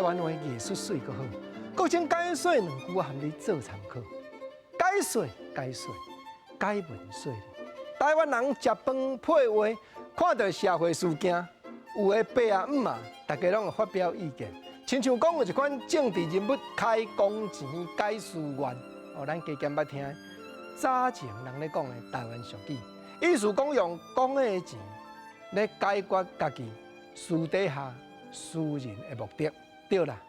湾话艺术水阁好，各种解说两句含你做参考。解说，解文说。台湾人食饭配话，看到社会事件，有的爸啊姆啊，大家拢有发表意见。亲像讲有一款政治人物开工钱解事员，咱加减捌听。早前人咧讲的台湾俗语，意思讲用公的钱来解决家己私底下私人的目的，对啦。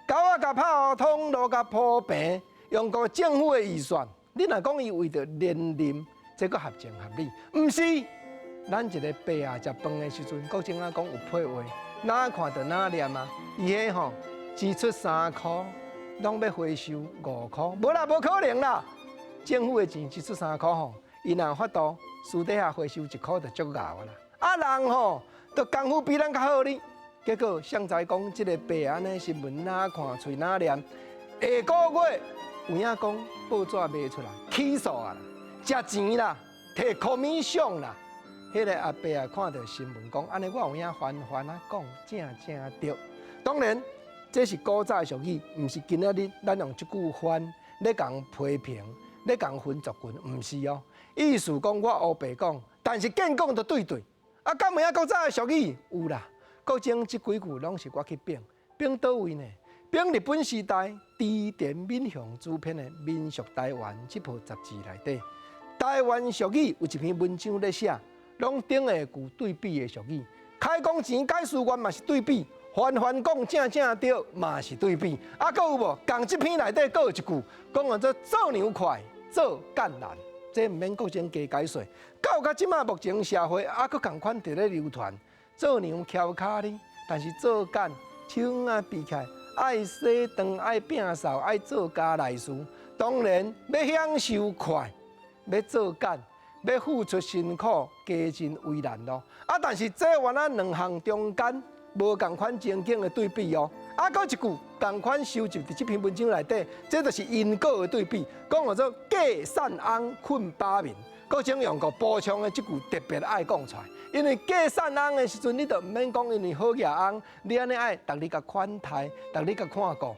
狗仔甲泡通，路甲铺平，用个政府的预算，你若讲伊为着连任，这个合情合理，毋是？咱一个爸啊食饭的时阵，国政啊讲有配话，哪看到哪念啊？伊迄吼支出3块，拢要回收5块，无啦，无可能啦！政府的钱支出3块吼，伊若法度私底下回收1块就足够啊啦。啊人吼，都功夫比咱较好哩。结果谁知讲，即个爸安尼新闻哪看喙哪念，下个月有影讲报纸卖出来起诉啊啦，食钱啦，摕commission啦。迄个阿伯啊，看到新闻讲，安尼我有影翻啊讲，正对。当然，这是古早的俗语，毋是今仔日咱用即句翻咧讲批评，咧讲分族群，毋是哦。意思讲我乌白讲，但是见讲就对。啊，敢有影古早的俗语？有啦，国情即几句拢是我去编，编倒位呢？编日本时代织田敏雄主编的《民俗台湾》这部杂志内底，台湾俗语有一篇文章咧写。拢顶下句对比的俗语，开工钱解事员嘛是对比，翻讲正对嘛是对比。啊，搁有无？共这篇内底搁有一句，讲做做牛快，做干难，这毋免各种加解说。到即马目前社会啊，搁共款伫咧流传，做牛翘脚哩，但是做干手啊比起来，爱洗肠，爱摒扫，爱做家内事。当然要享受快，要做干。要付出辛苦，加尽为难咯。啊，但是这原来两项中间无共款情景的对比哦。啊，搁一句共款收集伫这篇文章内底，这就是因果的对比。讲做假善翁困巴面，搁种用个补充的这句特别爱讲出来。因为假善翁的时阵，你就毋免讲因为好野翁，你安尼爱逐日甲款待，逐日甲看顾。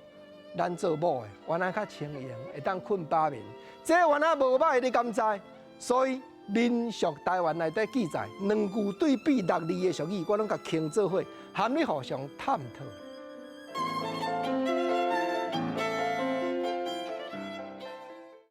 咱做某的原来较轻盈，会当困巴面。这原来无歹，你敢知？所以。民俗台湾内底记载，两句对比6字的俗语，我拢甲倾做伙，含你互相探讨。